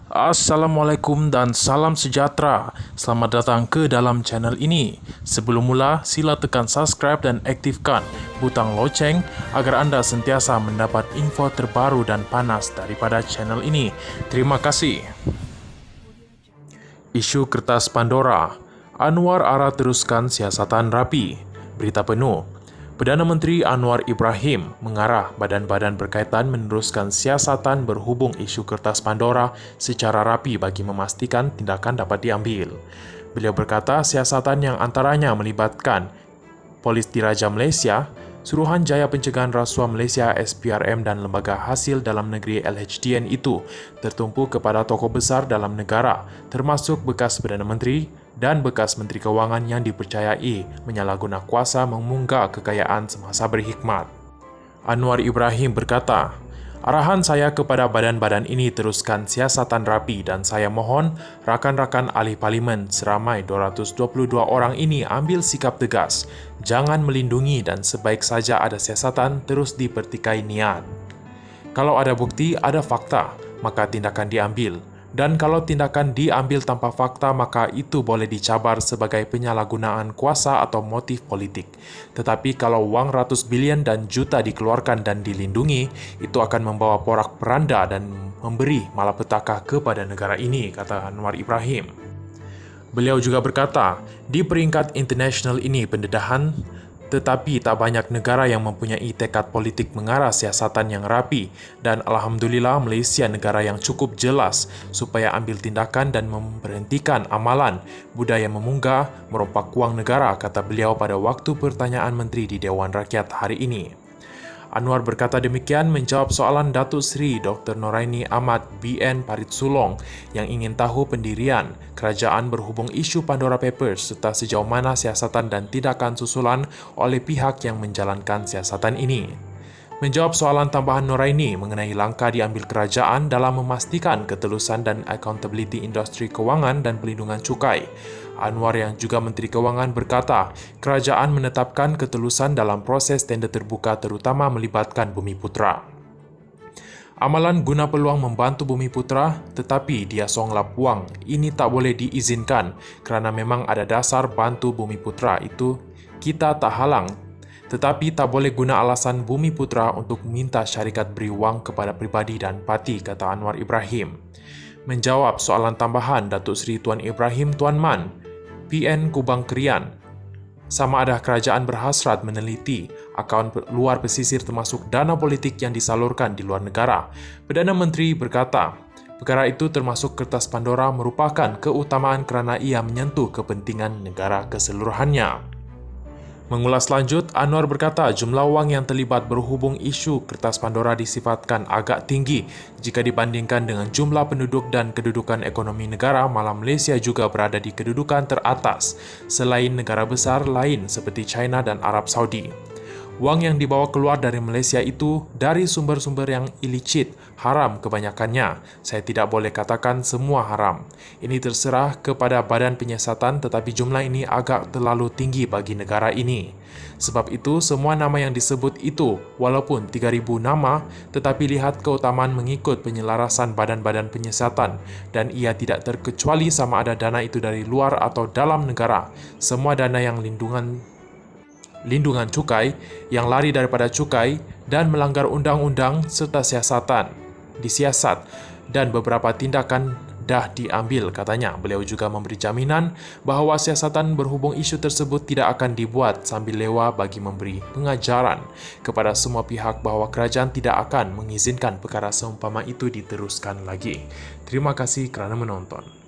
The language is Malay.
Assalamualaikum dan salam sejahtera. Selamat datang ke dalam channel ini. Sebelum mula, sila tekan subscribe dan aktifkan butang loceng agar anda sentiasa mendapat info terbaru dan panas daripada channel ini. Terima kasih. Isu kertas Pandora. Anwar Ara teruskan siasatan rapi. Berita penuh. Perdana Menteri Anwar Ibrahim mengarah badan-badan berkaitan meneruskan siasatan berhubung isu kertas Pandora secara rapi bagi memastikan tindakan dapat diambil. Beliau berkata siasatan yang antaranya melibatkan Polis Diraja Malaysia, Suruhanjaya Pencegahan Rasuah Malaysia SPRM dan Lembaga Hasil Dalam Negeri LHDN itu tertumpu kepada tokoh besar dalam negara termasuk bekas Perdana Menteri dan bekas Menteri Kewangan yang dipercayai menyalahguna kuasa memunggah kekayaan semasa berhikmat. Anwar Ibrahim berkata, arahan saya kepada badan-badan ini teruskan siasatan rapi dan saya mohon rakan-rakan ahli parlimen seramai 222 orang ini ambil sikap tegas, jangan melindungi dan sebaik saja ada siasatan terus dipertikai niat. Kalau ada bukti, ada fakta, maka tindakan diambil. Dan kalau tindakan diambil tanpa fakta, maka itu boleh dicabar sebagai penyalahgunaan kuasa atau motif politik. Tetapi kalau wang ratus bilion dan juta dikeluarkan dan dilindungi, itu akan membawa porak-peranda dan memberi malapetaka kepada negara ini, kata Anwar Ibrahim. Beliau juga berkata, di peringkat internasional ini pendedahan, tetapi tak banyak negara yang mempunyai tekad politik mengarah siasatan yang rapi dan Alhamdulillah Malaysia negara yang cukup jelas supaya ambil tindakan dan memberhentikan amalan budaya memunggah merompak wang negara, kata beliau pada waktu pertanyaan menteri di Dewan Rakyat hari ini. Anwar berkata demikian menjawab soalan Datuk Seri Dr. Noraini Ahmad BN Parit Sulong yang ingin tahu pendirian kerajaan berhubung isu Pandora Papers serta sejauh mana siasatan dan tindakan susulan oleh pihak yang menjalankan siasatan ini. Menjawab soalan tambahan Noraini mengenai langkah diambil kerajaan dalam memastikan ketelusan dan accountability industri kewangan dan pelindungan cukai, Anwar yang juga Menteri Kewangan berkata, kerajaan menetapkan ketelusan dalam proses tender terbuka terutama melibatkan Bumiputra. Amalan guna peluang membantu Bumiputra tetapi dia songlap wang, ini tak boleh diizinkan kerana memang ada dasar bantu Bumiputra itu kita tak halang. Tetapi tak boleh guna alasan Bumiputra untuk minta syarikat beri wang kepada pribadi dan parti, kata Anwar Ibrahim. Menjawab soalan tambahan Datuk Seri Tuan Ibrahim Tuan Man, PN Kubang Krian, sama ada kerajaan berhasrat meneliti akaun luar pesisir termasuk dana politik yang disalurkan di luar negara. Perdana Menteri berkata, perkara itu termasuk kertas Pandora merupakan keutamaan kerana ia menyentuh kepentingan negara keseluruhannya. Mengulas lanjut, Anwar berkata jumlah wang yang terlibat berhubung isu kertas Pandora disifatkan agak tinggi jika dibandingkan dengan jumlah penduduk dan kedudukan ekonomi negara, malah Malaysia juga berada di kedudukan teratas selain negara besar lain seperti China dan Arab Saudi. Wang yang dibawa keluar dari Malaysia itu dari sumber-sumber yang ilicit, haram kebanyakannya. Saya tidak boleh katakan semua haram. Ini terserah kepada badan penyiasatan tetapi jumlah ini agak terlalu tinggi bagi negara ini. Sebab itu, semua nama yang disebut itu, walaupun 3,000 nama, tetapi lihat keutamaan mengikut penyelarasan badan-badan penyiasatan dan ia tidak terkecuali sama ada dana itu dari luar atau dalam negara. Semua dana yang lindungan cukai, yang lari daripada cukai dan melanggar undang-undang serta disiasat dan beberapa tindakan dah diambil, katanya. Beliau juga memberi jaminan bahawa siasatan berhubung isu tersebut tidak akan dibuat sambil lewa bagi memberi pengajaran kepada semua pihak bahawa kerajaan tidak akan mengizinkan perkara seumpama itu diteruskan lagi. Terima kasih kerana menonton.